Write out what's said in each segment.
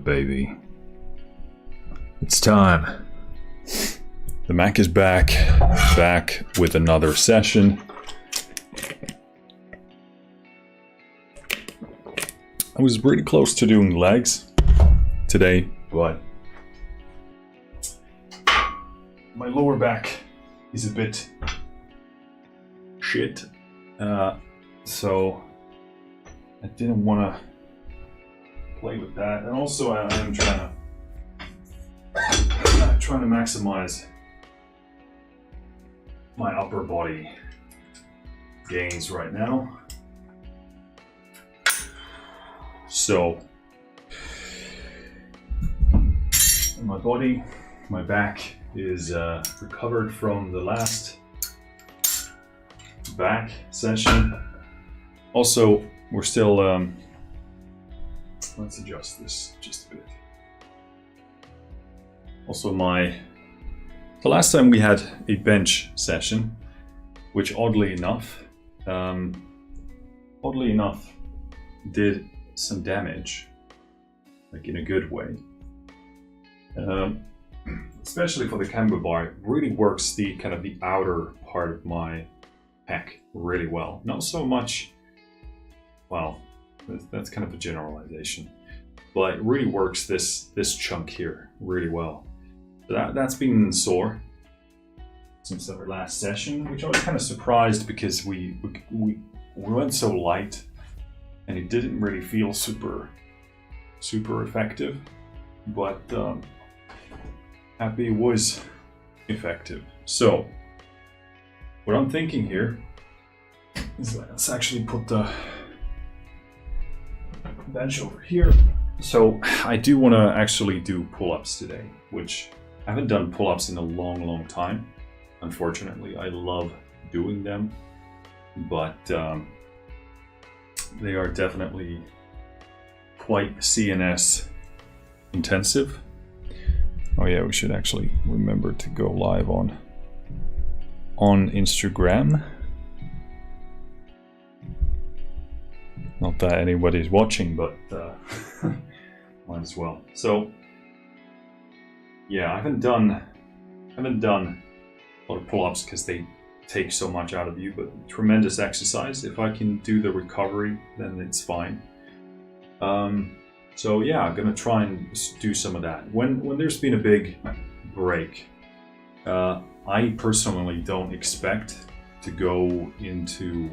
baby. It's time. The Mac is back with another session. I was really close to doing legs today, but my lower back is a bit shit, so I didn't want to play with that. And also I am trying to maximize my upper body gains right now. So my body, my back is recovered from the last back session. Also, we're still let's adjust this just a bit. Also, the last time we had a bench session, which oddly enough did some damage, like in a good way. Especially for the camber bar, it really works the kind of the outer part of my pec really well. Not so much, well, that's kind of a generalization, but it really works this chunk here really well. So that's been sore since our last session, which I was kind of surprised because we went so light and it didn't really feel super effective, but happy it was effective. So what I'm thinking here is let's actually put the bench over here. So I do want to actually do pull-ups today, which I haven't done pull-ups in a long time. Unfortunately, I love doing them, but they are definitely quite CNS intensive. Oh yeah, we should actually remember to go live on Instagram. Not that anybody's watching, but might as well. So yeah, I haven't done a lot of pull-ups because they take so much out of you, but tremendous exercise. If I can do the recovery, then it's fine. So yeah, I'm gonna try and do some of that. When there's been a big break, I personally don't expect to go into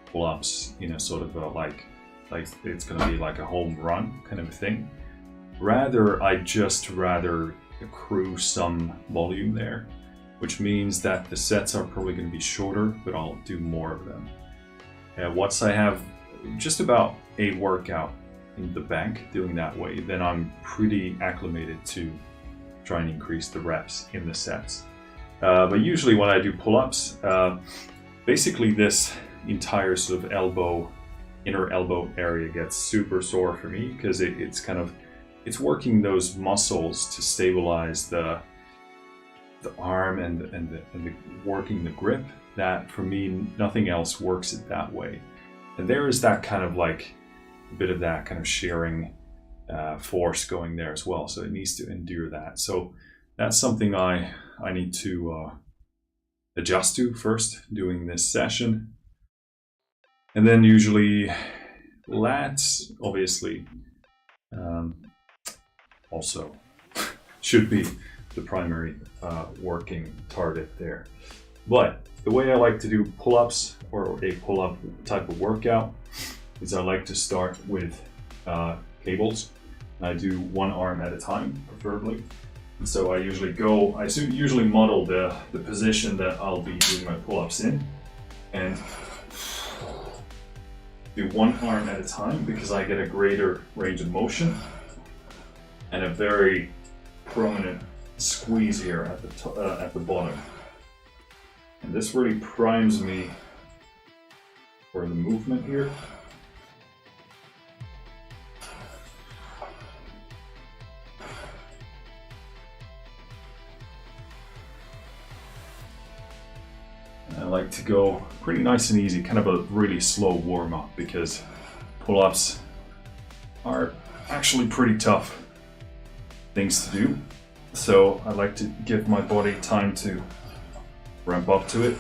pull-ups in a sort of like it's gonna be like a home run kind of a thing. Rather, I just rather accrue some volume there, which means that the sets are probably going to be shorter, but I'll do more of them. Once I have just about a workout in the bank doing that way, then I'm pretty acclimated to try and increase the reps in the sets. But usually when I do pull-ups, basically this entire sort of inner elbow area gets super sore for me because it's working those muscles to stabilize the arm and working the grip, that for me nothing else works it that way. And there is that kind of like a bit of that kind of shearing force going there as well, so it needs to endure that. So that's something I need to adjust to first doing this session. And then usually lats obviously also should be the primary working target there. But the way I like to do pull-ups or a pull-up type of workout is I like to start with cables. I do one arm at a time, preferably. And so I usually model the position that I'll be doing my pull-ups in, and do one arm at a time because I get a greater range of motion and a very prominent squeeze here at the bottom. And this really primes me for the movement here. I like to go pretty nice and easy, kind of a really slow warm-up, because pull-ups are actually pretty tough things to do. So I like to give my body time to ramp up to it.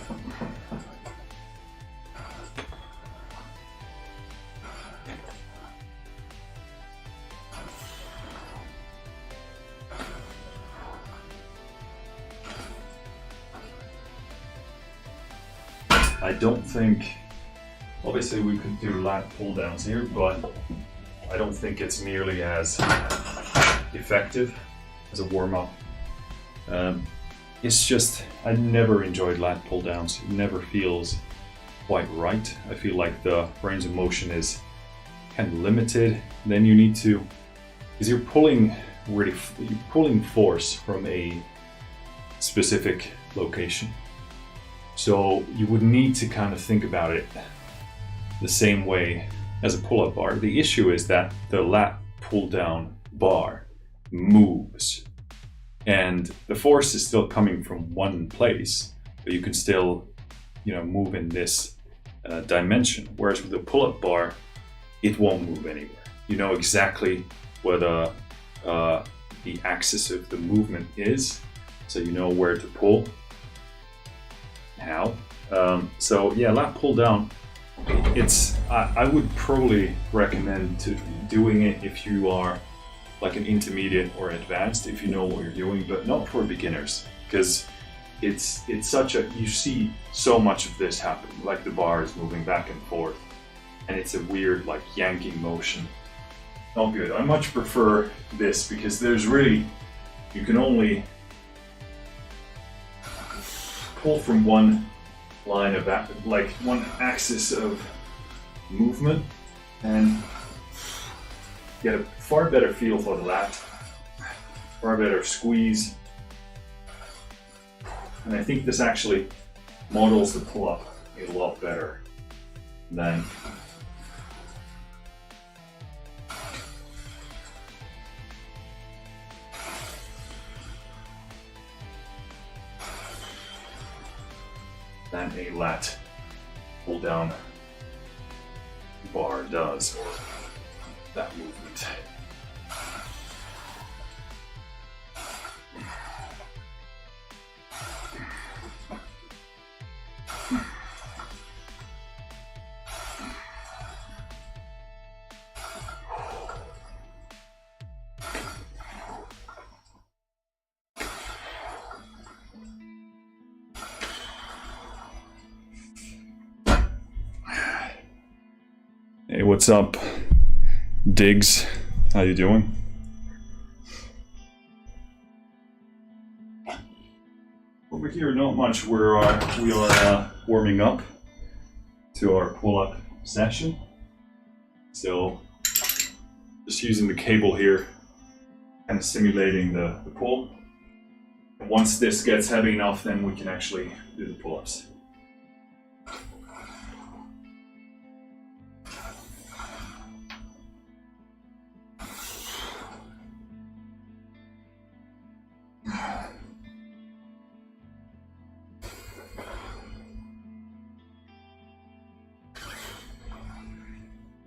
I don't think, obviously we could do lat pull downs here, but I don't think it's nearly as effective as a warm up. It's just, I never enjoyed lat pull downs. It never feels quite right. I feel like the range of motion is kind of limited. Then you need to, because you're pulling force from a specific location. So you would need to kind of think about it the same way as a pull-up bar. The issue is that the lat pull-down bar moves, and the force is still coming from one place, but you can still, move in this dimension. Whereas with the pull-up bar, it won't move anywhere. You know exactly where the axis of the movement is, so you know where to pull. How? So yeah, lat pull down. I would probably recommend to doing it if you are like an intermediate or advanced, if you know what you're doing, but not for beginners, because it's such a, you see so much of this happen, like the bar is moving back and forth, and it's a weird like yanking motion. Not good. I much prefer this because there's really, you can only pull from one line of like one axis of movement and get a far better feel for the lat, far better squeeze. And I think this actually models the pull-up a lot better than a lat pull down bar does, or that movement. Hey, what's up, Diggs? How you doing? Over here, not much. We are warming up to our pull-up session. So, just using the cable here, kind of simulating the pull. And once this gets heavy enough, then we can actually do the pull-ups.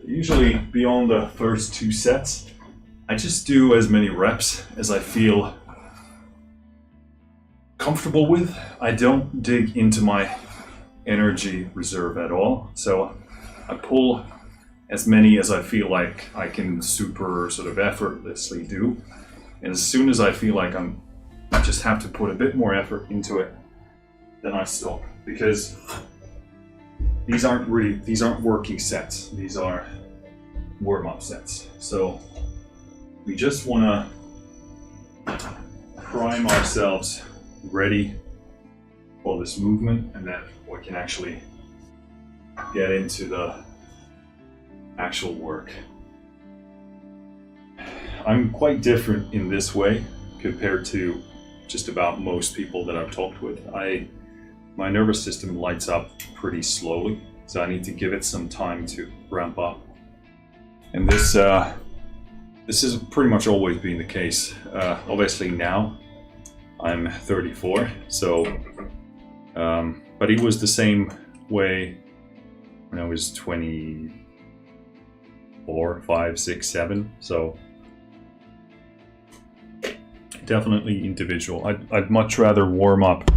Usually beyond the first 2 sets, I just do as many reps as I feel comfortable with. I don't dig into my energy reserve at all. So I pull as many as I feel like I can super sort of effortlessly do. And as soon as I feel like I just have to put a bit more effort into it, then I stop. Because these aren't working sets. These are warm-up sets. So we just want to prime ourselves ready for this movement, and then we can actually get into the actual work. I'm quite different in this way compared to just about most people that I've talked with. My nervous system lights up pretty slowly, so I need to give it some time to ramp up. And this has pretty much always been the case. Obviously now I'm 34, so but it was the same way when I was 24, 5, 6, 7. So definitely individual. I'd much rather warm up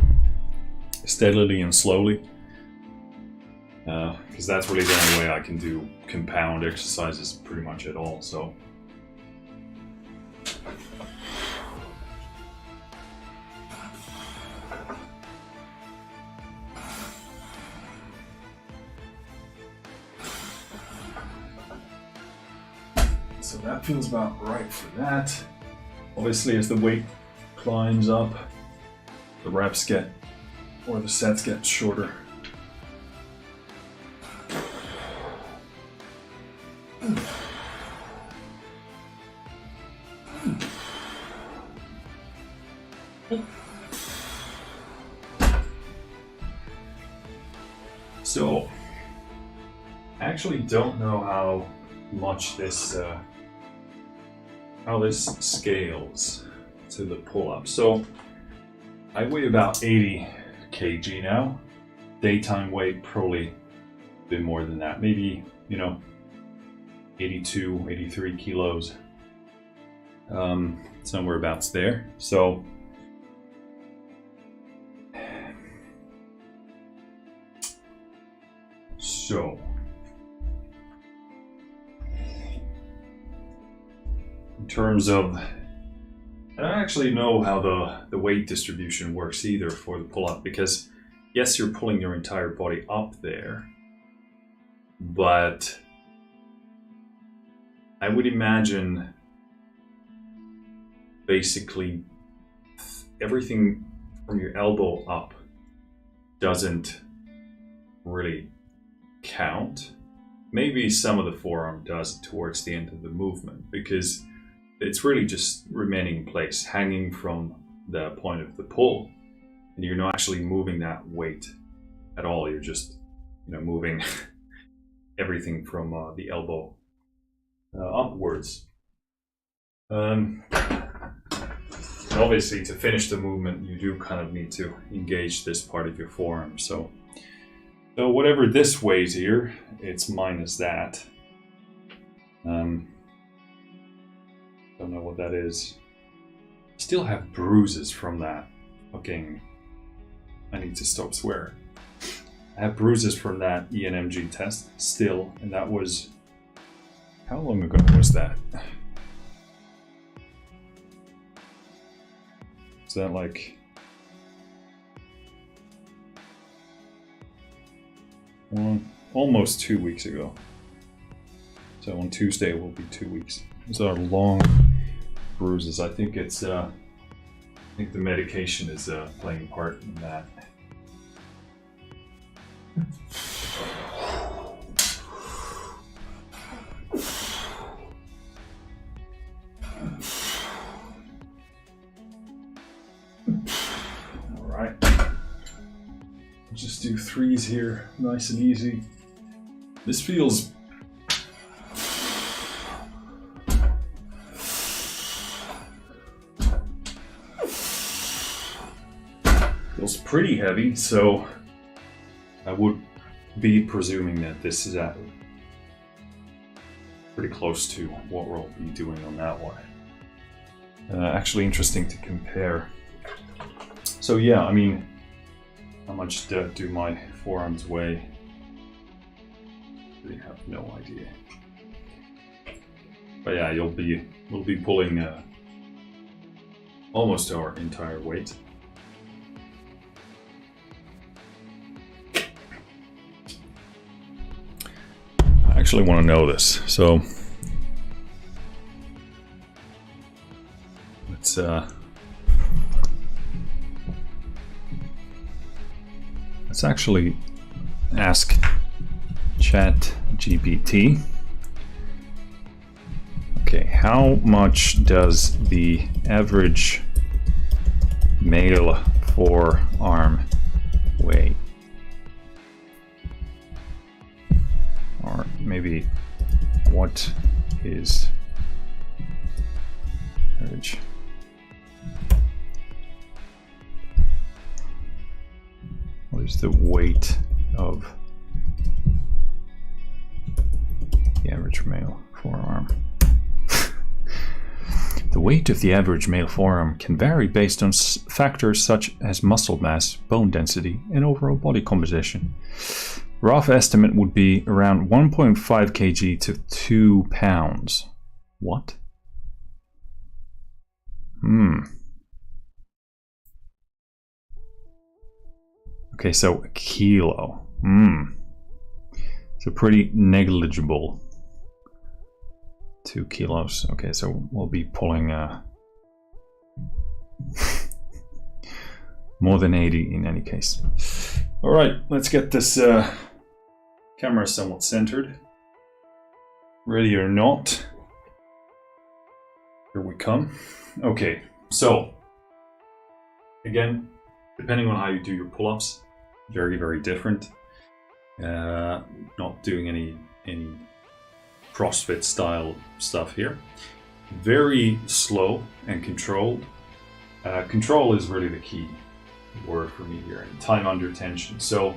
steadily and slowly, because that's really the only way I can do compound exercises pretty much at all. So that feels about right for that. Obviously, as the weight climbs up, the reps get, or the sets get shorter. So, I actually don't know how much this scales to the pull-up. So I weigh about 80 kg now. Daytime weight probably a bit more than that, maybe 82, 83 kilos, somewhere about there. So in terms of, I don't actually know how the weight distribution works either for the pull-up, because yes, you're pulling your entire body up there, but I would imagine basically everything from your elbow up doesn't really count. Maybe some of the forearm does towards the end of the movement, because it's really just remaining in place, hanging from the point of the pull, and you're not actually moving that weight at all. You're just moving everything from the elbow upwards. Obviously, to finish the movement, you do kind of need to engage this part of your forearm. So whatever this weighs here, it's minus that. Don't know what that is. Still have bruises from that. Fucking, I need to stop swearing. I have bruises from that ENMG test still, and that was, how long ago was that? Is that like almost 2 weeks ago? So on Tuesday it will be 2 weeks. These are long bruises. I think it's I think the medication is playing a part in that. All right. Just do threes here, nice and easy. This feels pretty heavy, so I would be presuming that this is at pretty close to what we'll be doing on that one. Actually interesting to compare. So yeah, I mean, how much do my forearms weigh? I really have no idea. But yeah, we'll be pulling almost our entire weight. I actually want to know this, so let's actually ask ChatGPT. Okay, how much does the average male forearm weigh? Or maybe, what is average? What is the weight of the average male forearm? The weight of the average male forearm can vary based on factors such as muscle mass, bone density, and overall body composition. Rough estimate would be around 1.5 kg to 2 pounds. What? Okay, so a kilo. So pretty negligible. 2 kilos. Okay, so we'll be pulling more than 80 in any case. All right, let's get this camera somewhat centered. Ready or not? Here we come. Okay, so again, depending on how you do your pull-ups, very, very different. Not doing any CrossFit style stuff here. Very slow and controlled. Control is really the key word for me here, and time under tension. So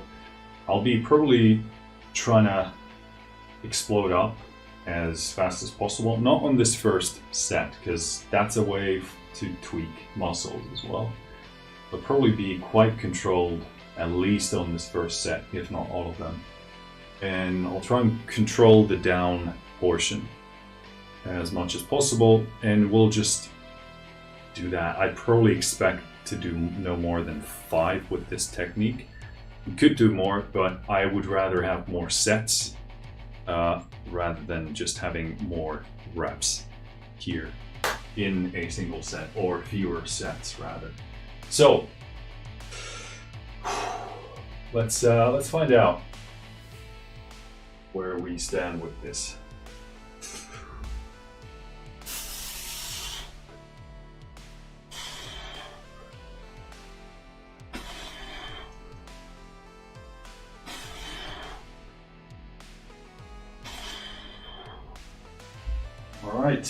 I'll be probably trying to explode up as fast as possible, not on this first set, because that's a way to tweak muscles as well, but probably be quite controlled at least on this first set, if not all of them. And I'll try and control the down portion as much as possible, and we'll just do that. I probably expect to do no more than 5 with this technique. We could do more, but I would rather have more sets rather than just having more reps here in a single set, or fewer sets rather. So let's find out where we stand with this. All right.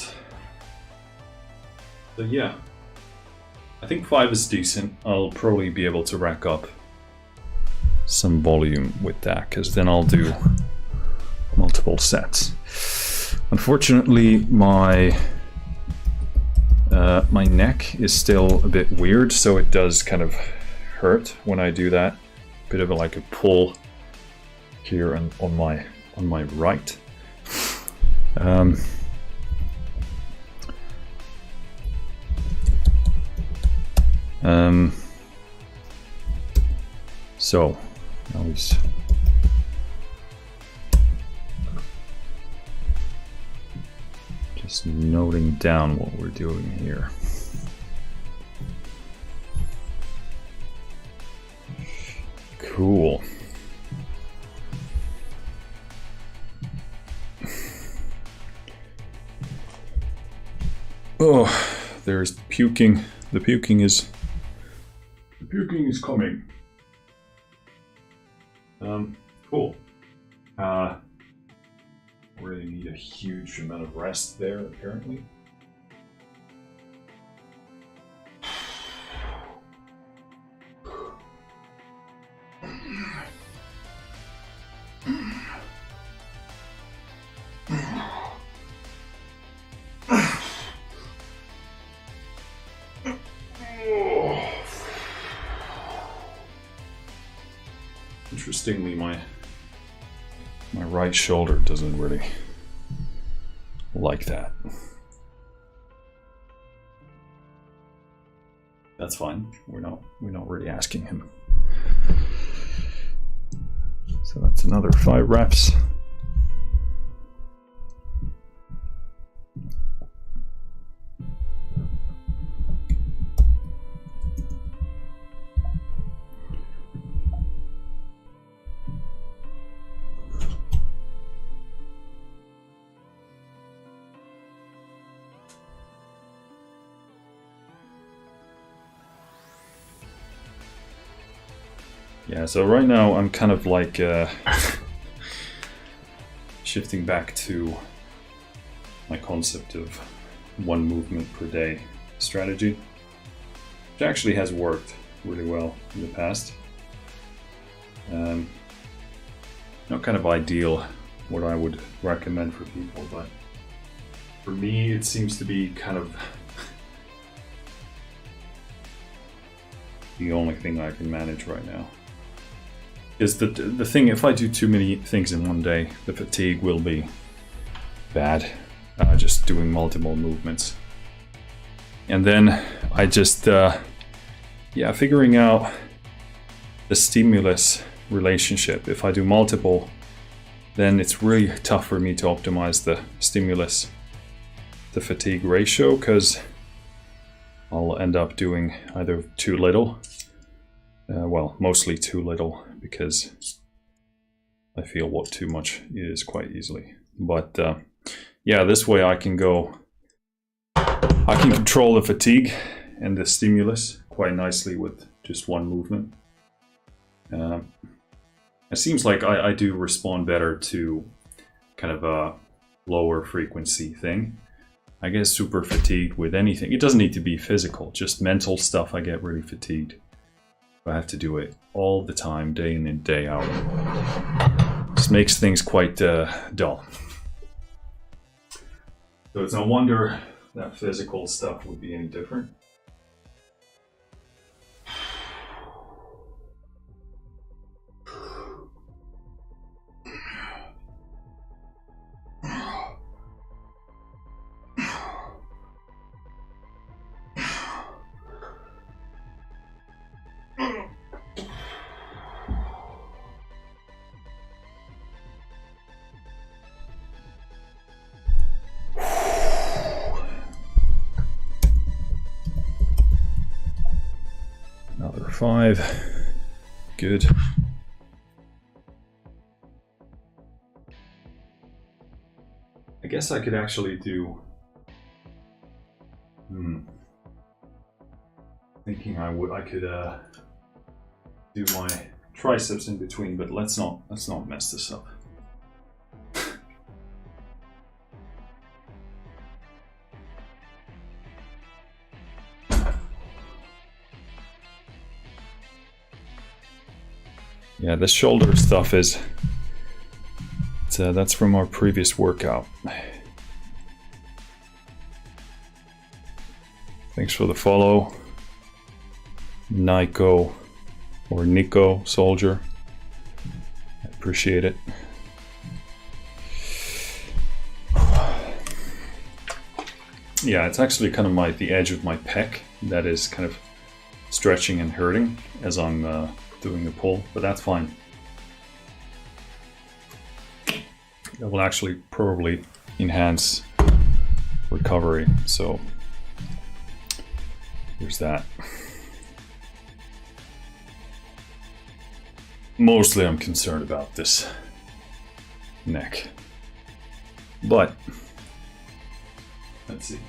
So yeah, I think 5 is decent. I'll probably be able to rack up some volume with that, because then I'll do multiple sets. Unfortunately, my neck is still a bit weird, so it does kind of hurt when I do that. Bit of like a pull here on my right. So now he's just noting down what we're doing here. Cool. Oh, there's puking. The puking is coming. Cool. Really need a huge amount of rest there, apparently. Interestingly, my right shoulder doesn't really like that. That's fine. We're not really asking him. So that's another 5 reps. Yeah, so right now I'm kind of like shifting back to my concept of 1 movement per day strategy, which actually has worked really well in the past. Not kind of ideal what I would recommend for people, but for me it seems to be kind of the only thing I can manage right now. Is the thing, if I do too many things in one day, the fatigue will be bad. Just doing multiple movements. And then I just, figuring out the stimulus relationship. If I do multiple, then it's really tough for me to optimize the stimulus to fatigue ratio, because I'll end up doing either too little, well, mostly too little, because I feel what too much is quite easily. But yeah, this way I can control the fatigue and the stimulus quite nicely with just one movement. It seems like I do respond better to kind of a lower frequency thing. I get super fatigued with anything. It doesn't need to be physical, just mental stuff. I get really fatigued. I have to do it all the time, day in and day out. Just makes things quite dull. So it's no wonder that physical stuff would be any different. Another 5. Good. I guess I could actually do... Thinking I could do my triceps in between, but let's not mess this up. Yeah, this shoulder stuff is, that's from our previous workout. Thanks for the follow, Nico or Nico Soldier. I appreciate it. Yeah, it's actually kind of the edge of my pec that is kind of stretching and hurting as I'm doing the pull, but that's fine. That will actually probably enhance recovery, so there's that. Mostly I'm concerned about this neck, but let's see.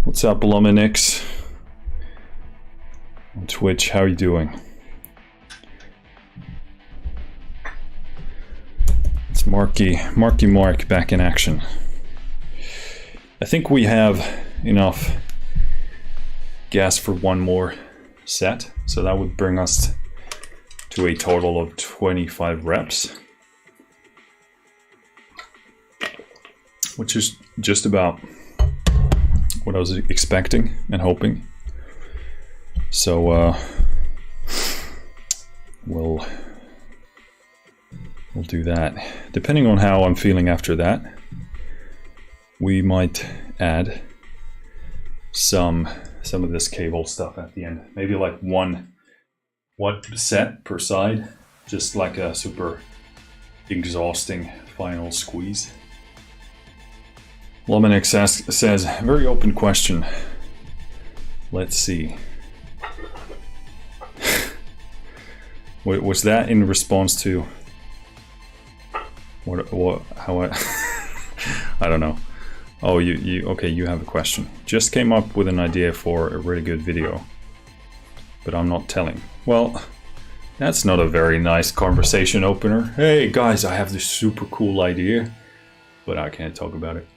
What's up, Luminix on Twitch? How are you doing? It's Marky Mark back in action. I think we have enough gas for one more set, so that would bring us to a total of 25 reps, which is just about what I was expecting and hoping. So we'll do that. Depending on how I'm feeling after that, we might add some of this cable stuff at the end. Maybe like one set per side, just like a super exhausting final squeeze. Lominix says, very open question. Let's see. Was that in response to what how I don't know. Oh, you okay, you have a question. Just came up with an idea for a really good video, but I'm not telling. Well, That's not a very nice conversation opener. Hey guys, I have this super cool idea, but I can't talk about it.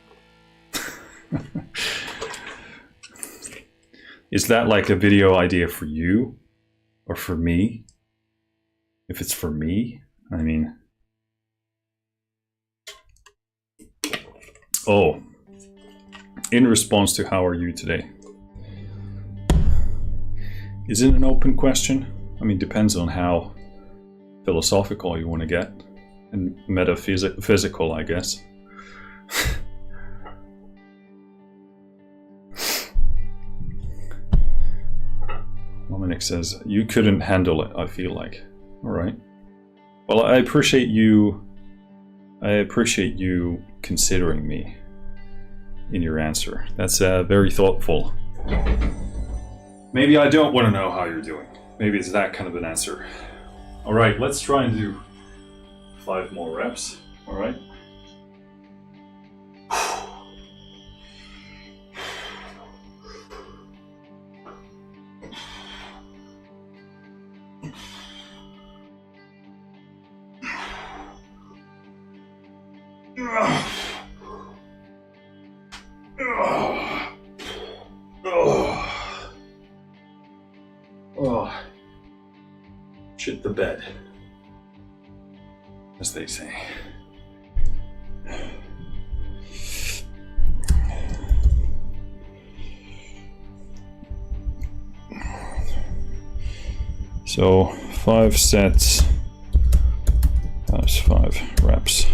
Is that like a video idea for you? Or for me? If it's for me, I mean... Oh. In response to how are you today? Is it an open question? I mean, depends on how philosophical you want to get. And metaphysical, I guess. Dominic says, you couldn't handle it, I feel like. Alright. Well, I appreciate you considering me in your answer. That's very thoughtful. Maybe I don't want to know how you're doing. Maybe it's that kind of an answer. Alright, let's try and do 5 more reps. Alright. Shit the bed, as they say. So 5 sets, that's 5 reps.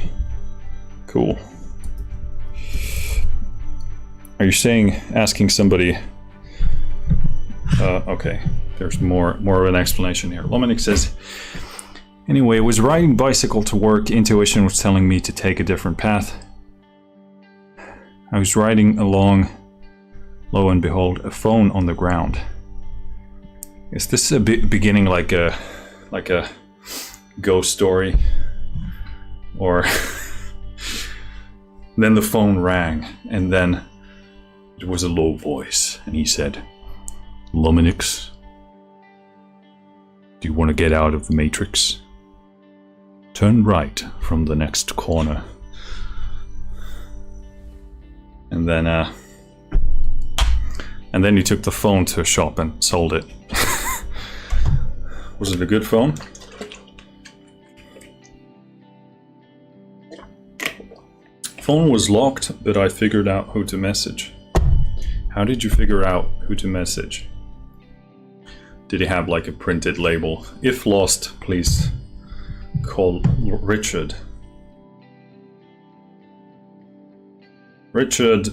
Cool. Are you asking somebody? Okay. There's more of an explanation here. Lominic says, anyway, I was riding bicycle to work. Intuition was telling me to take a different path. I was riding along. Lo and behold, a phone on the ground. Is this a beginning like a ghost story? Or then the phone rang, and then it was a low voice, and he said, Lominix, do you want to get out of the Matrix? Turn right from the next corner. And then he took the phone to a shop and sold it. Was it a good phone? Phone was locked, but I figured out who to message. How did you figure out who to message? Did he have like a printed label? If lost, please call Richard. Richard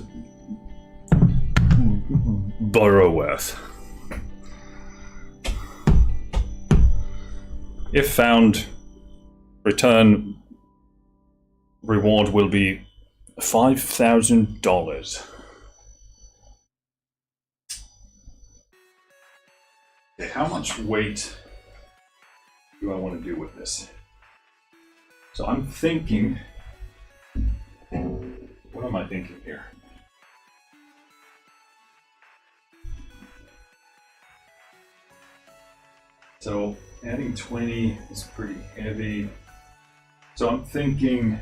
Burroworth. If found, return reward will be $5,000. Okay, how much weight do I want to do with this? So I'm thinking, what am I thinking here? So adding 20 is pretty heavy. So I'm thinking,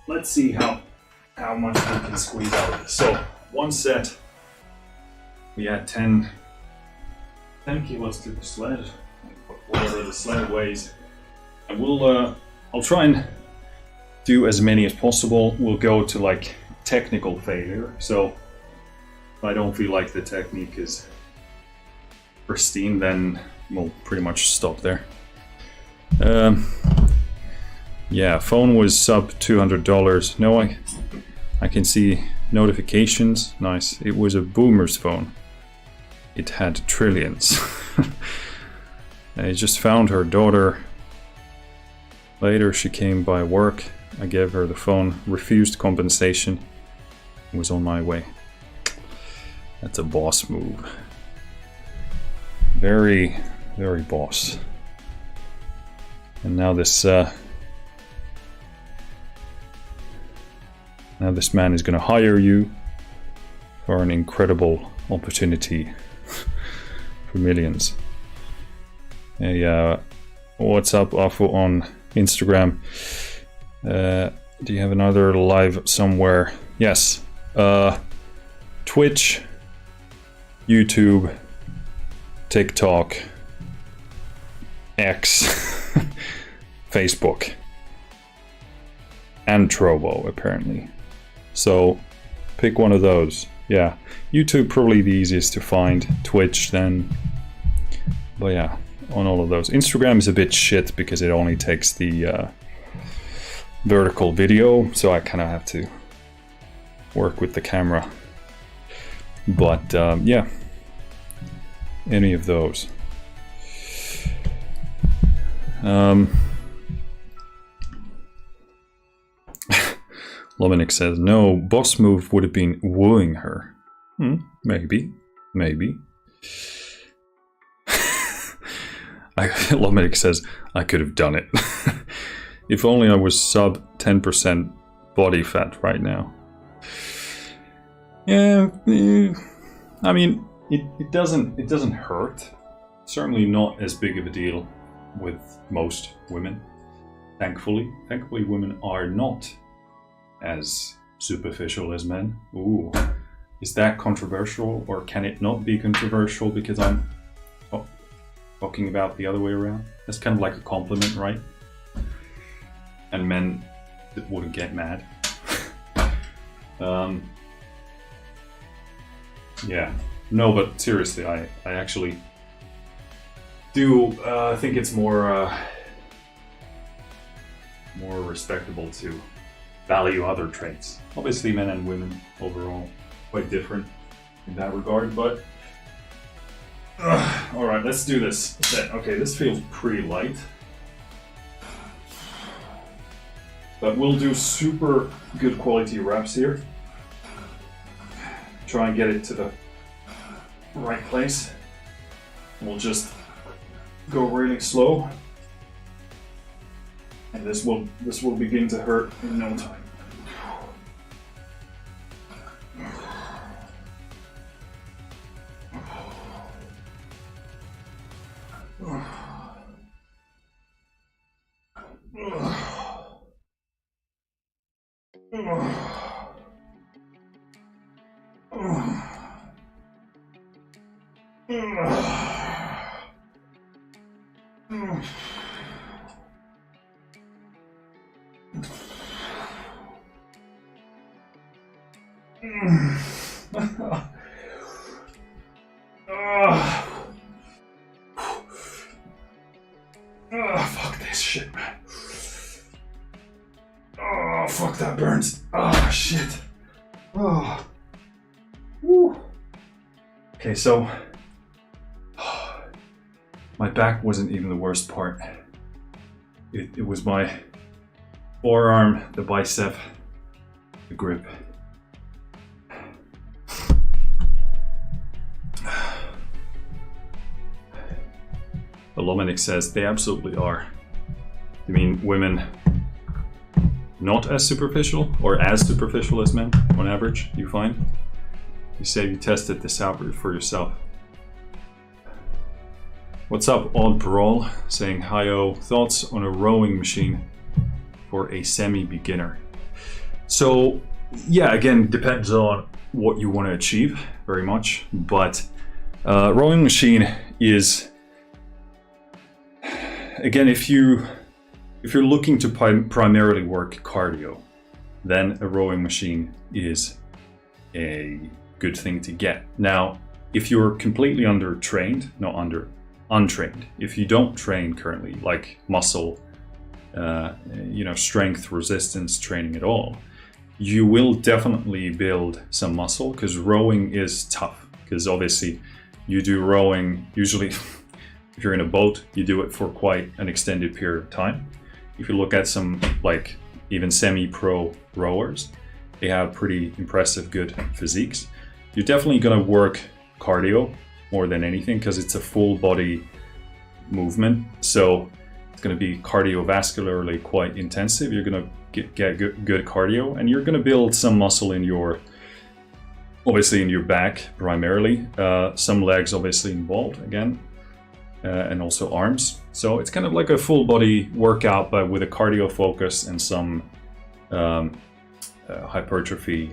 let's see how much we can squeeze out of this. So one set, we add 10 kilos to the sled, whatever the sled weighs. And I'll try and do as many as possible. We'll go to like technical failure. So if I don't feel like the technique is pristine, then we'll pretty much stop there. Yeah, phone was sub $200. No, I can see notifications. Nice. It was a boomer's phone. It had trillions. I just found her daughter. Later she came by work. I gave her the phone, refused compensation, was on my way. That's a boss move. Very, very boss. And now this man is going to hire you for an incredible opportunity for millions. Hey, what's up, Afo on Instagram? Do you have another live somewhere? Yes. Twitch, YouTube, TikTok, X, Facebook, and Trovo apparently. So pick one of those. Yeah, YouTube probably the easiest to find. Twitch then. But yeah, on all of those. Instagram is a bit shit because it only takes the vertical video, so I kind of have to work with the camera. But yeah, any of those. Lominic says, no, boss move would have been wooing her. Maybe. Lominic says, I could have done it. If only I was sub 10% body fat right now. Yeah, I mean, it doesn't hurt. Certainly not as big of a deal with most women. Thankfully, women are not as superficial as men. Ooh, is that controversial, or can it not be controversial because I'm talking about the other way around? That's kind of like a compliment, right? And men that wouldn't get mad. Yeah, no, but seriously, I actually do think it's more respectable to value other traits. Obviously, men and women overall quite different in that regard, but all right, let's do this. Okay, this feels pretty light, but we'll do super good quality reps here. Try and get it to the right place. We'll just go really slow, and this will begin to hurt in no time. Fuck this shit, man. Oh, fuck, that burns. Oh, shit. Oh. Woo. Okay, so my back wasn't even the worst part. It was my forearm, the bicep, the grip. Lominic says they absolutely are. You mean women not as superficial, or as superficial as men on average, you find? You say you tested this out for yourself. What's up, Odd Brawl? Saying hi-oh, thoughts on a rowing machine for a semi-beginner? So, yeah, again, depends on what you want to achieve, very much. But rowing machine is, again, if you're looking to primarily work cardio, then a rowing machine is a good thing to get. Now, if you're completely untrained, if you don't train currently, like muscle, strength, resistance training at all, you will definitely build some muscle, because rowing is tough. Because obviously, you do rowing usually. If you're in a boat, you do it for quite an extended period of time. If you look at some, like, even semi-pro rowers, they have pretty impressive, good physiques. You're definitely going to work cardio more than anything, because it's a full body movement. So it's going to be cardiovascularly quite intensive. You're going to get good cardio, and you're going to build some muscle in your obviously in your back primarily, some legs obviously involved again, and also arms. So it's kind of like a full body workout, but with a cardio focus and some hypertrophy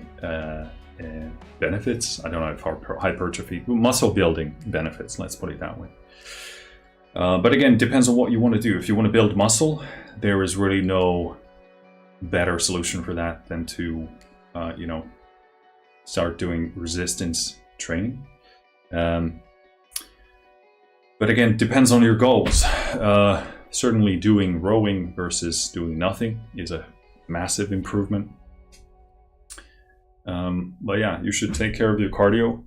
benefits. I don't know if hypertrophy, muscle building benefits, let's put it that way. But again, it depends on what you want to do. If you want to build muscle, there is really no better solution for that than to, start doing resistance training. But again, it depends on your goals. Certainly doing rowing versus doing nothing is a massive improvement. But yeah, you should take care of your cardio.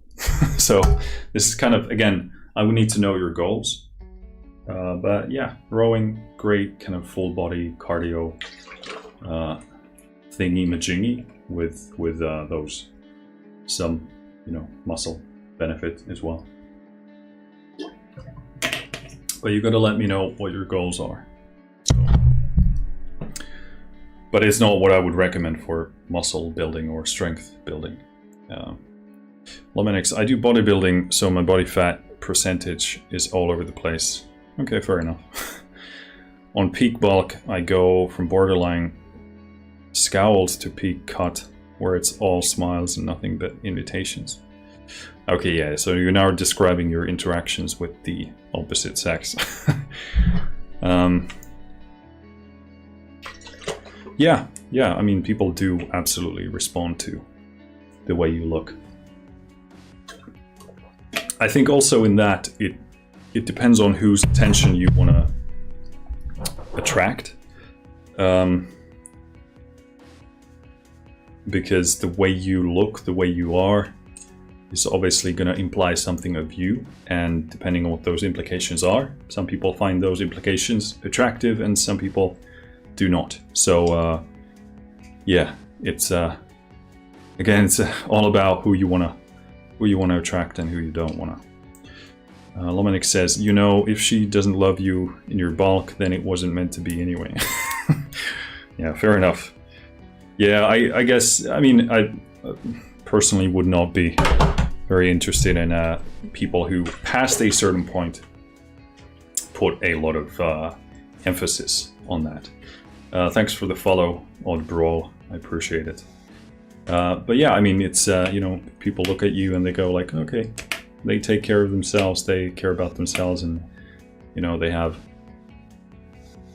So this is kind of, again, I would need to know your goals. But yeah, rowing, great kind of full body cardio thingy-majingy with those some muscle benefit as well. But you gotta let me know what your goals are. But it's not what I would recommend for muscle building or strength building. Lominix, I do bodybuilding, so my body fat percentage is all over the place. Okay, fair enough. On peak bulk, I go from borderline scowled to peak cut, where it's all smiles and nothing but invitations. Okay, yeah, so you're now describing your interactions with the opposite sex. Yeah, I mean, people do absolutely respond to the way you look. I think also in that, it depends on whose attention you want to attract. Because the way you look, the way you are, is obviously going to imply something of you, and depending on what those implications are, some people find those implications attractive and some people do not. So yeah, it's again, it's all about who you want to attract and who you don't want to. Lominix says, if she doesn't love you in your bulk, then it wasn't meant to be anyway. Yeah, fair enough. Yeah, I guess, I mean, I personally would not be very interested in people who, past a certain point, put a lot of emphasis on that. Thanks for the follow, Odd Brawl. I appreciate it. But yeah, I mean, it's, people look at you and they go like, okay, they take care of themselves, they care about themselves, and, they have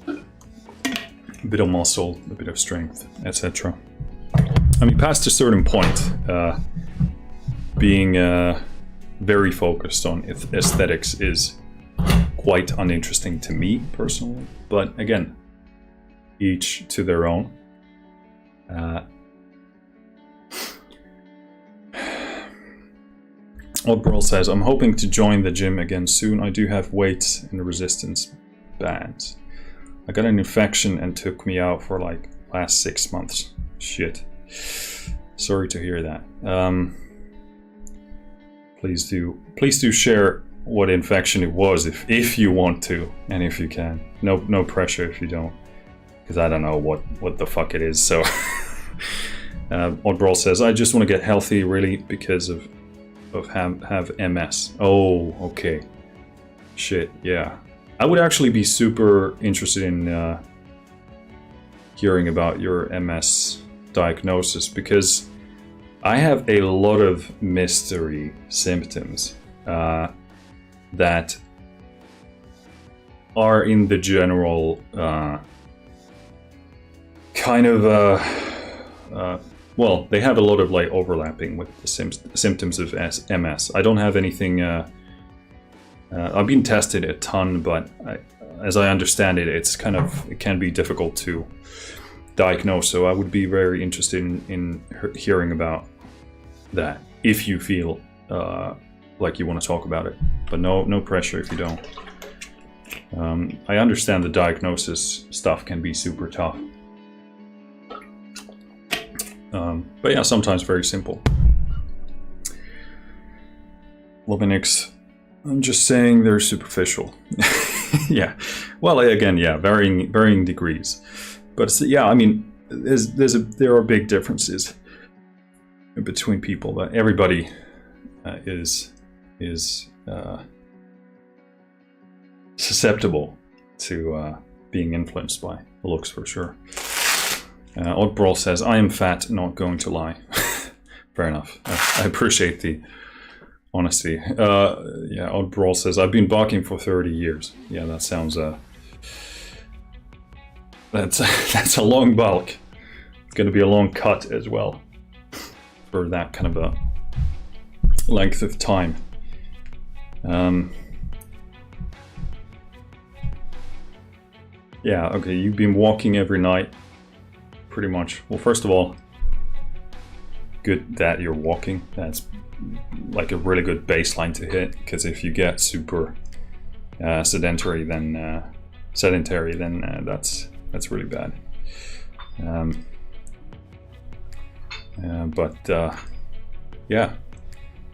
a bit of muscle, a bit of strength, etc. I mean, past a certain point, being very focused on aesthetics is quite uninteresting to me personally. But again, each to their own. Oddbrawl says, I'm hoping to join the gym again soon. I do have weights and resistance bands. I got an infection and took me out for like last 6 months. Shit. Sorry to hear that. Please do share what infection it was if you want to, and if you can. No pressure if you don't, because I don't know what the fuck it is. So Oddbrawl says, I just want to get healthy really because of have MS. Oh, okay. Shit, yeah. I would actually be super interested in hearing about your MS diagnosis, because I have a lot of mystery symptoms that are in the general kind of well, they have a lot of like overlapping with the symptoms of MS. I don't have anything. I've been tested a ton, but as I understand it, it can be difficult to diagnose. So I would be very interested in hearing about that if you feel like you want to talk about it. But no pressure if you don't. I understand the diagnosis stuff can be super tough. But yeah, sometimes very simple. Lominix, I'm just saying they're superficial. Yeah. Well, again, yeah, varying degrees. But yeah, I mean, there are big differences. between people, but everybody is susceptible to being influenced by looks for sure. Oddbrawl says, I am fat, not going to lie. Fair enough. I appreciate the honesty. Yeah, Oddbrawl says, I've been barking for 30 years. Yeah, that sounds... that's a long bulk. It's going to be a long cut as well for that kind of a length of time. Yeah, okay, you've been walking every night, pretty much. Well, first of all, good that you're walking. That's like a really good baseline to hit, because if you get super sedentary, then that's really bad. Yeah,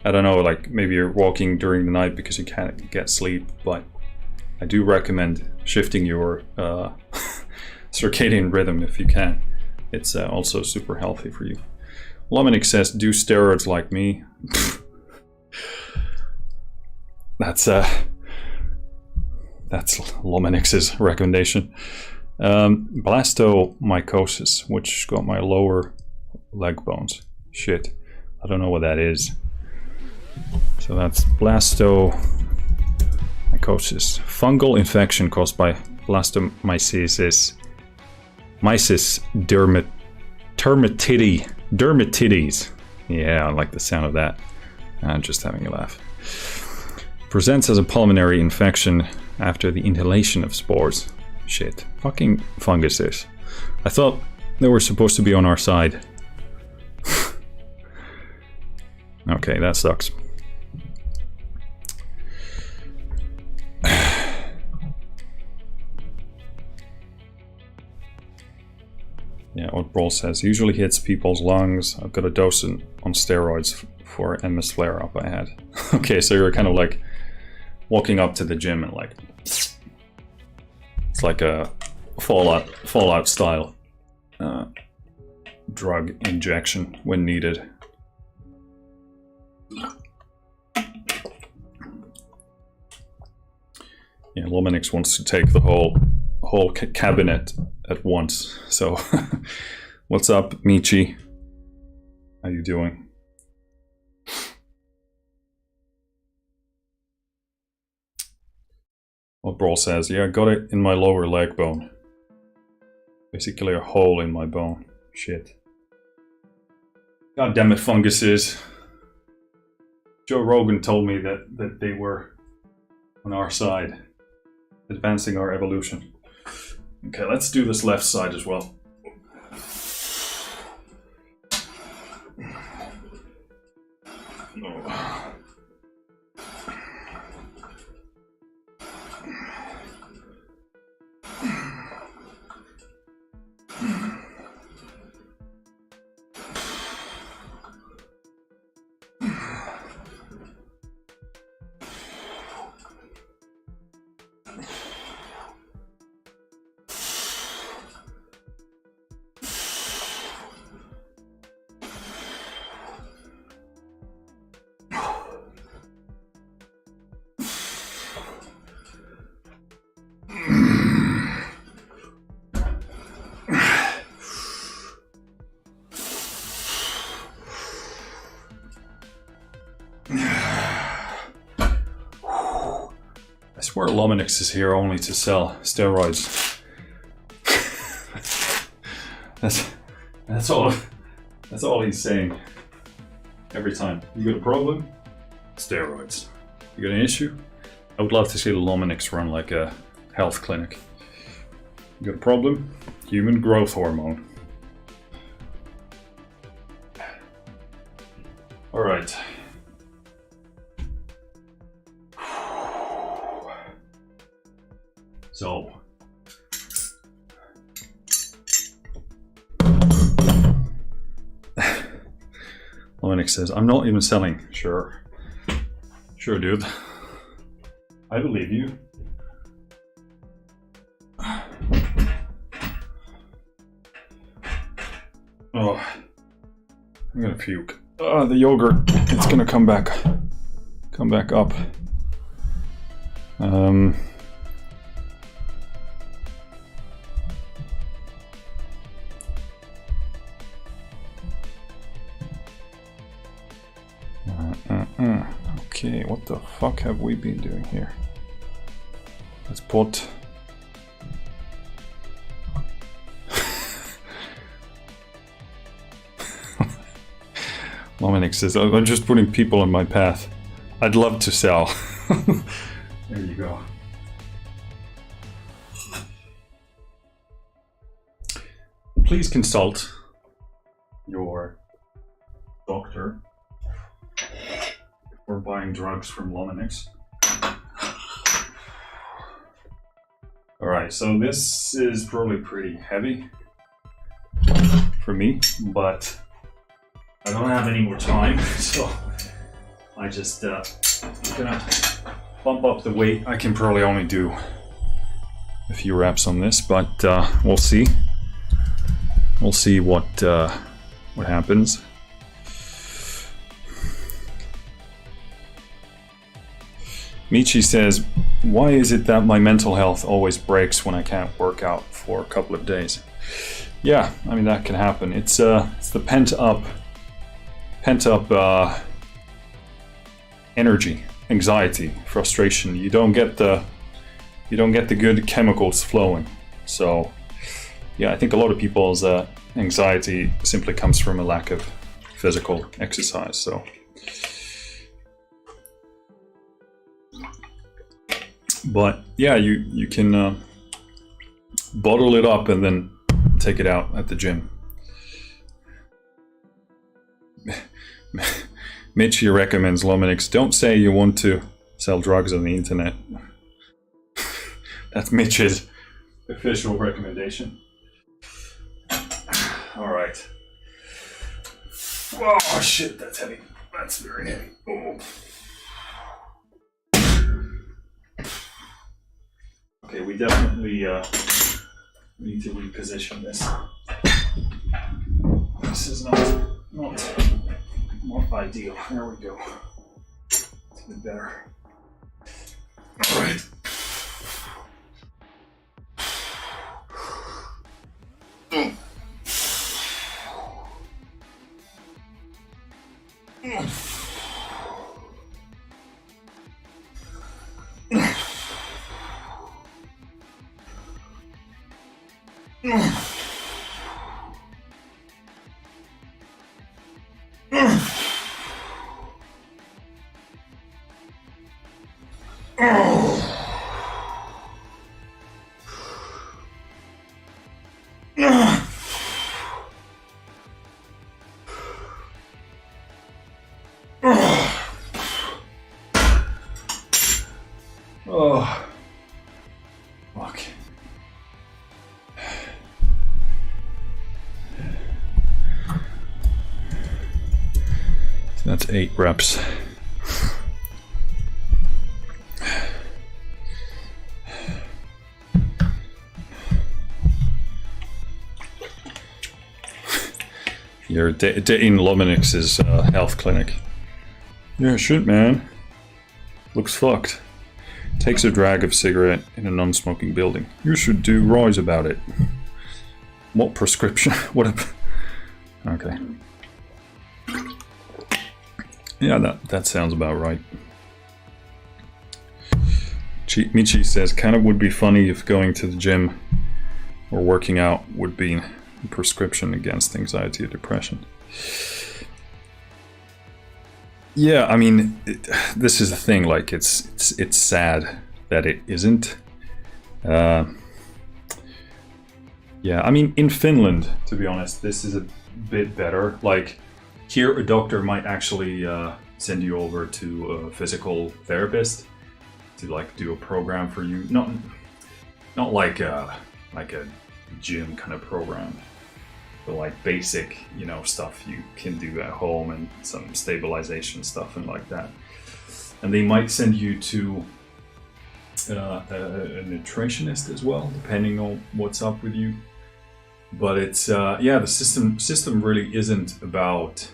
I don't know, like maybe you're walking during the night because you can't get sleep, but I do recommend shifting your circadian rhythm if you can. It's also super healthy for you. Lominik says, do steroids like me. That's Lominik's recommendation. Blastomycosis, which got my lower leg bones. Shit, I don't know what that is. So that's blastomycosis, fungal infection caused by blastomycesis, mysis dermatitis. Yeah, I like the sound of that. I'm just having a laugh. Presents as a pulmonary infection after the inhalation of spores. Shit, fucking funguses. I thought they were supposed to be on our side. Okay, that sucks. Yeah, Oddbrawl says, usually hits people's lungs. I've got a dose on steroids for MS flare-up I had. Okay, so you're kind of like walking up to the gym and like... It's like a Fallout style drug injection when needed. Yeah, Lominix wants to take the whole cabinet at once. So, what's up, Michi? How you doing? Brawl says, yeah, I got it in my lower leg bone. Basically a hole in my bone. Shit. God damn it, funguses. Joe Rogan told me that they were on our side, advancing our evolution. Okay, let's do this left side as well. Oh. I swear Lominix is here only to sell steroids. That's all he's saying. Every time. You got a problem? Steroids. You got an issue? I would love to see Lominix run like a health clinic. You got a problem? Human growth hormone. Alright. So, Lominix says, I'm not even selling. Sure. Sure, dude. I believe you. Oh, I'm gonna puke. The yogurt, it's gonna come back up. Okay, what the fuck have we been doing here? Let's put... Lominix says, I'm just putting people on my path. I'd love to sell. There you go. Please consult your doctor before buying drugs from Lominix. Alright, so this is probably pretty heavy for me, but I don't have any more time, so I just gonna bump up the weight. I can probably only do a few reps on this, but we'll see. We'll see what happens. Michi says, why is it that my mental health always breaks when I can't work out for a couple of days? Yeah, I mean, that can happen. It's the pent up energy, anxiety, frustration. You don't get the good chemicals flowing. So yeah, I think a lot of people's anxiety simply comes from a lack of physical exercise. So but yeah, you can bottle it up and then take it out at the gym. Mitchie recommends Lominix. Don't say you want to sell drugs on the internet. That's Mitch's official recommendation. Alright. Oh shit, that's heavy. That's very heavy. Oh. Okay, we definitely need to reposition this. This is not ideal. There we go. It's a bit better. All right. Oh, fuck. That's 8 reps. You're in Lominix's health clinic. Yeah, shit, man. Looks fucked. Takes a drag of cigarette in a non-smoking building. You should do Rise about it. What prescription? What a... Okay. Yeah, that sounds about right. Michi says, kind of would be funny if going to the gym or working out would be a prescription against anxiety or depression. Yeah, I mean, this is the thing. Like, it's sad that it isn't. Yeah, I mean, in Finland, to be honest, this is a bit better. Like, here, a doctor might actually send you over to a physical therapist to like do a program for you. Not like a gym kind of program. The like basic, stuff you can do at home and some stabilization stuff and like that. And they might send you to a nutritionist as well, depending on what's up with you. But it's yeah, the system really isn't about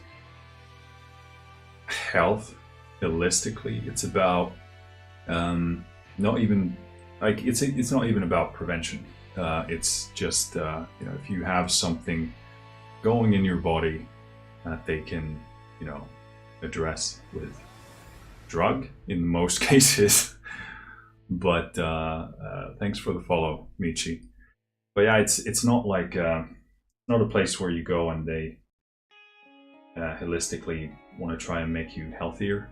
health holistically. It's about not even like it's not even about prevention. It's just if you have something going in your body that they can address with drug in most cases. But thanks for the follow, Michi. But yeah, it's not like not a place where you go and they holistically want to try and make you healthier.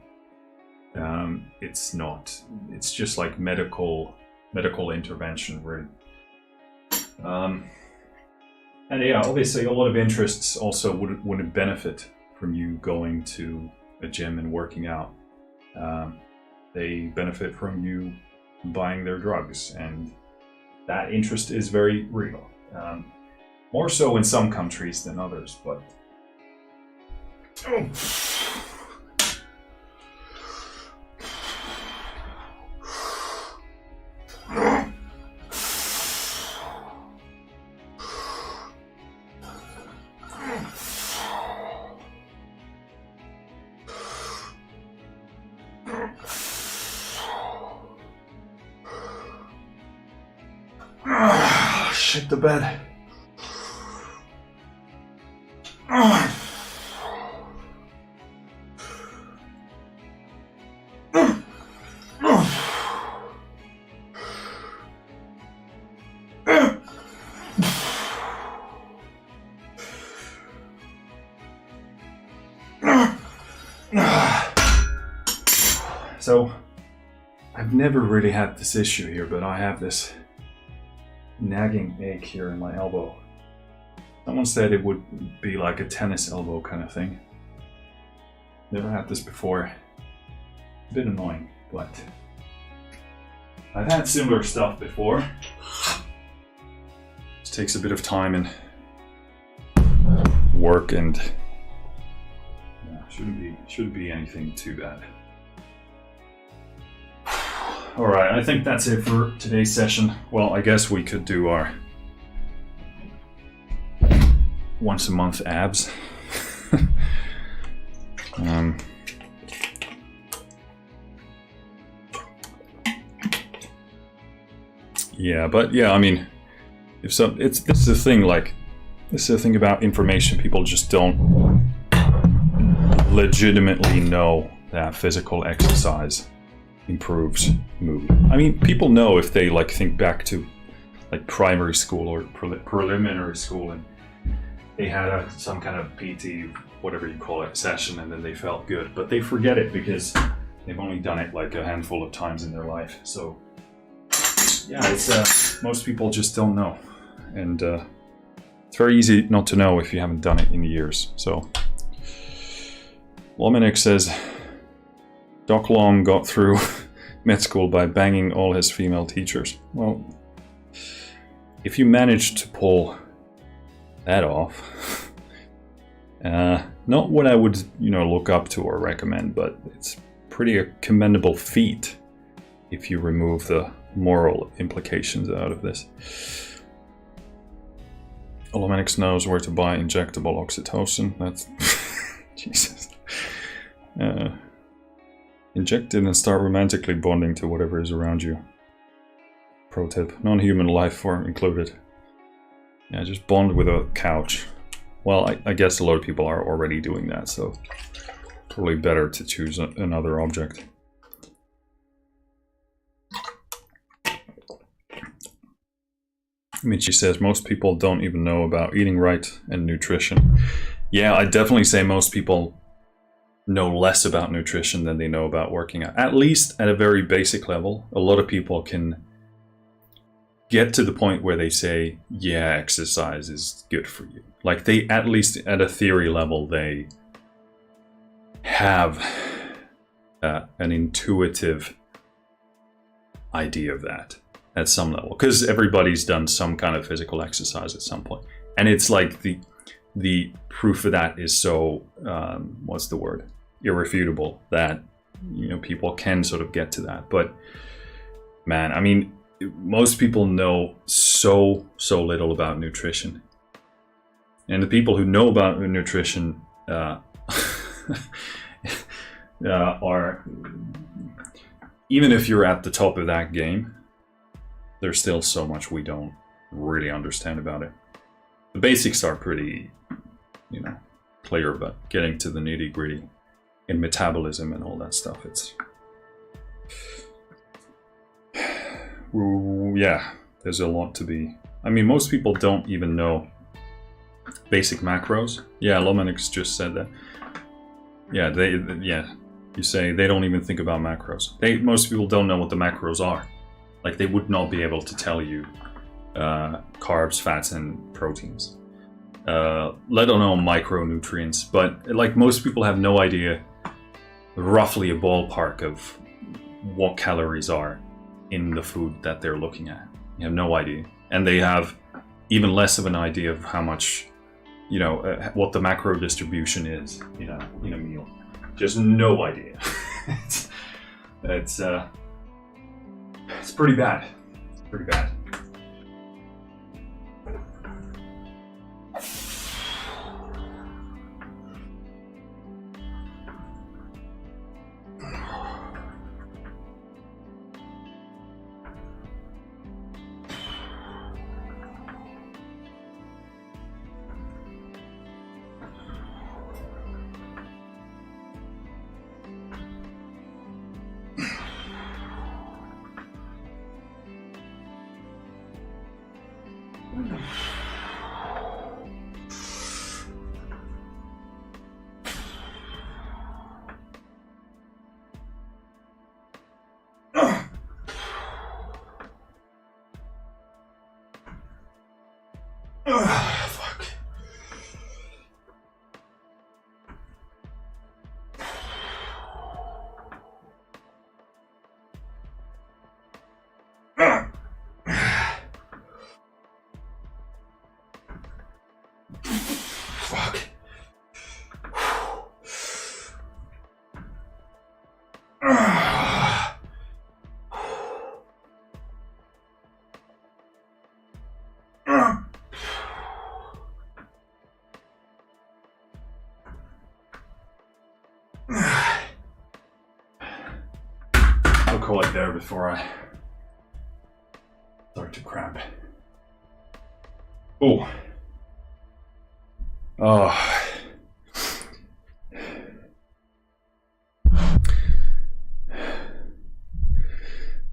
It's not. It's just like medical intervention, really. And yeah, obviously a lot of interests also wouldn't benefit from you going to a gym and working out. They benefit from you buying their drugs, and that interest is very real. More so in some countries than others, but shit the bed. So, I've never really had this issue here, but I have this nagging ache here in my elbow. Someone said it would be like a tennis elbow kind of thing. Never had this before. A bit annoying, but I've had similar stuff before. It takes a bit of time and work, and shouldn't be anything too bad. Alright, I think that's it for today's session. Well, I guess we could do our once a month abs. Yeah, but yeah, I mean, this is the thing, like, this is the thing about information. People just don't legitimately know that physical exercise improves mood. I mean, people know if they like think back to like primary school or preliminary school, and they had some kind of PT, whatever you call it, session, and then they felt good, but they forget it because they've only done it like a handful of times in their life. So yeah, it's most people just don't know, and it's very easy not to know if you haven't done it in years. So Lominik says Doc Long got through med school by banging all his female teachers. Well, if you managed to pull that off, not what I would, look up to or recommend, but it's pretty a commendable feat if you remove the moral implications out of this. Olomenix knows where to buy injectable oxytocin. That's Jesus. Inject it and start romantically bonding to whatever is around you. Pro tip: non-human life form included. Yeah, just bond with a couch. Well, I guess a lot of people are already doing that, so probably better to choose another object. Michi says most people don't even know about eating right and nutrition. Yeah, I definitely say most people know less about nutrition than they know about working out. At least at a very basic level. A lot of people can get to the point where they say, yeah, exercise is good for you. Like, they, at least at a theory level, they have an intuitive idea of that at some level, because everybody's done some kind of physical exercise at some point, and it's like the proof of that is so what's the word, irrefutable, that people can sort of get to that. But man, I mean, most people know so little about nutrition, and the people who know about nutrition are, even if you're at the top of that game, there's still so much we don't really understand about it. The basics are pretty, clear, but getting to the nitty gritty in metabolism and all that stuff, it's yeah, there's a lot to be. I mean, most people don't even know basic macros. Yeah, Lomanix just said that. Yeah, you say they don't even think about macros. Most people don't know what the macros are. Like, they would not be able to tell you carbs, fats, and proteins. Let alone micronutrients. But like, most people have no idea roughly a ballpark of what calories are in the food that they're looking at. You have no idea. And they have even less of an idea of how much, what the macro distribution is, in a meal. Just no idea. It's pretty bad. It's pretty bad. Fuck. Fuck. I'll call it there before I start to cramp. Oh. Oh.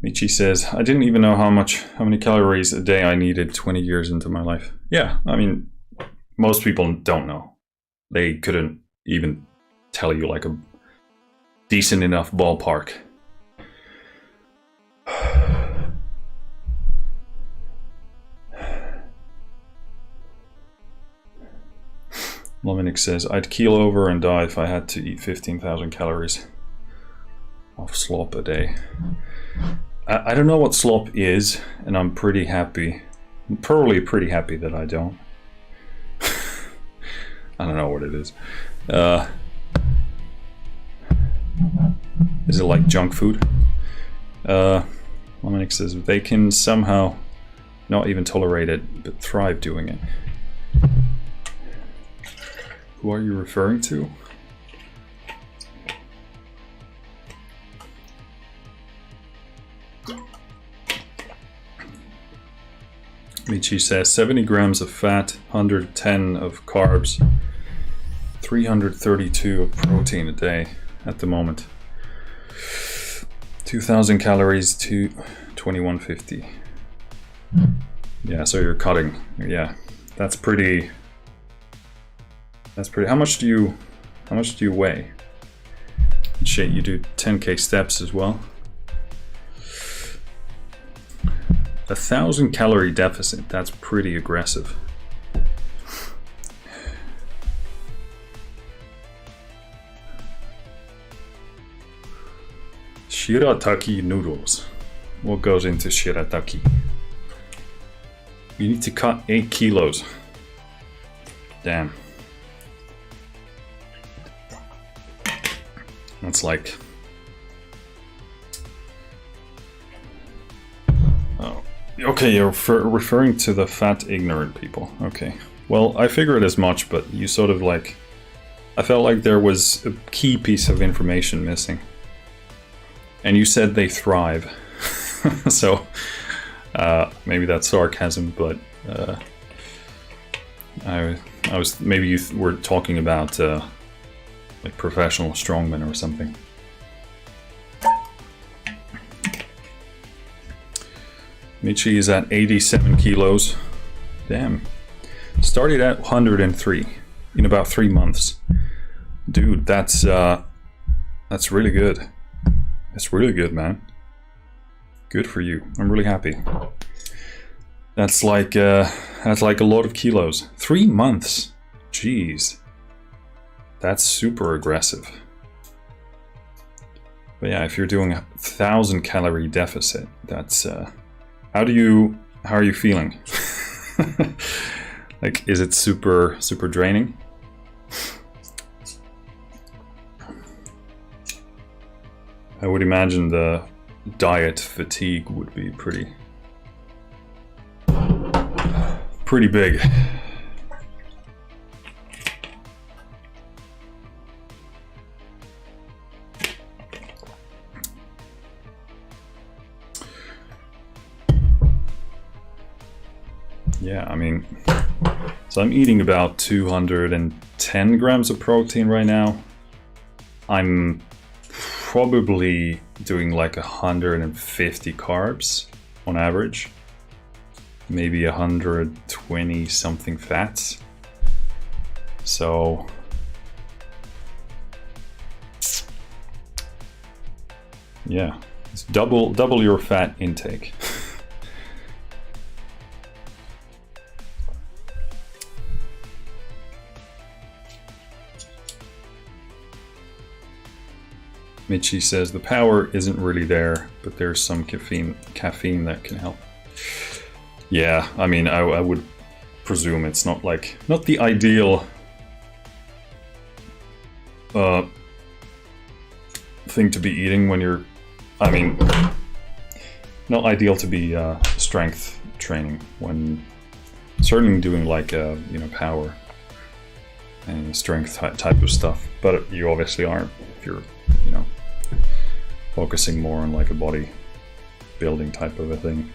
Michi says, I didn't even know how many calories a day I needed 20 years into my life. Yeah, I mean, most people don't know. They couldn't even tell you like a decent enough ballpark. Lominix says, I'd keel over and die if I had to eat 15,000 calories of slop a day. I don't know what slop is, and I'm pretty happy. I'm probably pretty happy that I don't. I don't know what it is. Is it like junk food? Lominix says, they can somehow not even tolerate it, but thrive doing it. Who are you referring to? Michi says 70 grams of fat, 110 of carbs, 332 of protein a day at the moment. 2,000 calories to 2150. Yeah, so you're cutting. Yeah, that's pretty. That's pretty. How much do you weigh? Shit, you do 10k steps as well. 1,000 calorie deficit. That's pretty aggressive. Shirataki noodles. What goes into shirataki? You need to cut 8 kilos. Damn. That's like... Oh, okay, you're referring to the fat ignorant people. Okay. Well, I figured as much, but you sort of like... I felt like there was a key piece of information missing. And you said they thrive. So maybe that's sarcasm, but I was maybe you were talking about like professional strongmen or something. Michi is at 87 kilos. Damn. Started at 103 in about 3 months. Dude, that's really good. That's really good, man. Good for you. I'm really happy. That's like a lot of kilos. 3 months. Jeez. That's super aggressive. But yeah, if you're doing a 1,000 calorie deficit, that's how are you feeling? Like, is it super draining? I would imagine the diet fatigue would be pretty big. Yeah, I mean, so I'm eating about 210 grams of protein right now. I'm probably doing like 150 carbs on average, maybe 120 something fats. So yeah, it's double your fat intake. Michi says the power isn't really there, but there's some caffeine that can help. Yeah, I mean, I would presume it's not the ideal thing to be eating when you're, I mean, not ideal to be strength training when certainly doing like power and strength type of stuff, but you obviously aren't if you're focusing more on like a body building type of a thing.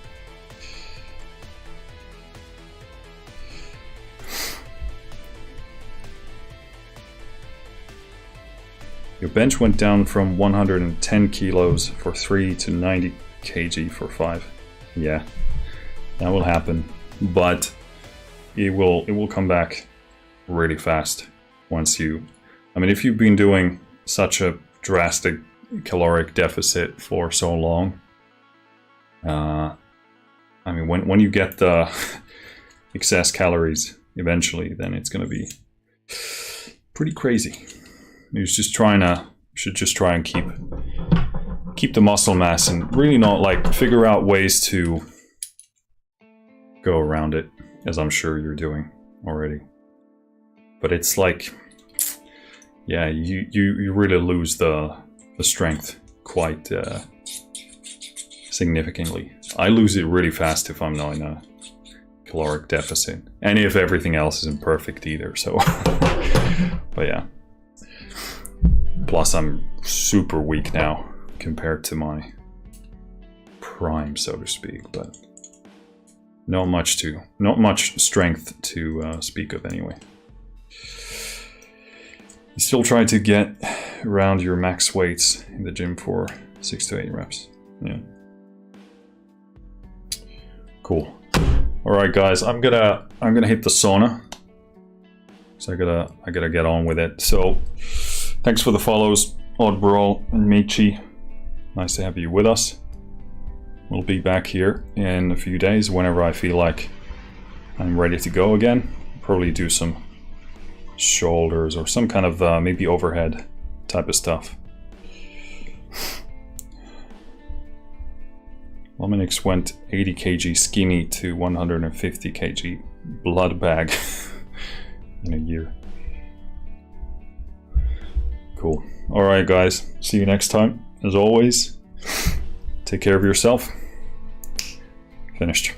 Your bench went down from 110 kilos for 3 to 90 kg for 5. Yeah, that will happen, but it will come back really fast once you, I mean, if you've been doing such a drastic caloric deficit for so long, I mean, when you get the excess calories eventually, then it's going to be pretty crazy. You should just try and keep the muscle mass and really not like figure out ways to go around it, as I'm sure you're doing already. But it's like, yeah, you really lose the strength quite significantly. I lose it really fast if I'm not in a caloric deficit, and if everything else isn't perfect either. So, but yeah. Plus, I'm super weak now compared to my prime, so to speak. But not much strength to speak of anyway. You still try to get around your max weights in the gym for 6 to 8 reps. Yeah. Cool. All right, guys. I'm gonna hit the sauna. So I gotta get on with it. So thanks for the follows, Oddbrawl and Michi. Nice to have you with us. We'll be back here in a few days whenever I feel like I'm ready to go again. Probably do some shoulders or some kind of maybe overhead type of stuff. Lominix went 80 kg skinny to 150 kg blood bag in a year. Cool. Alright guys, see you next time. As always, take care of yourself. Finished.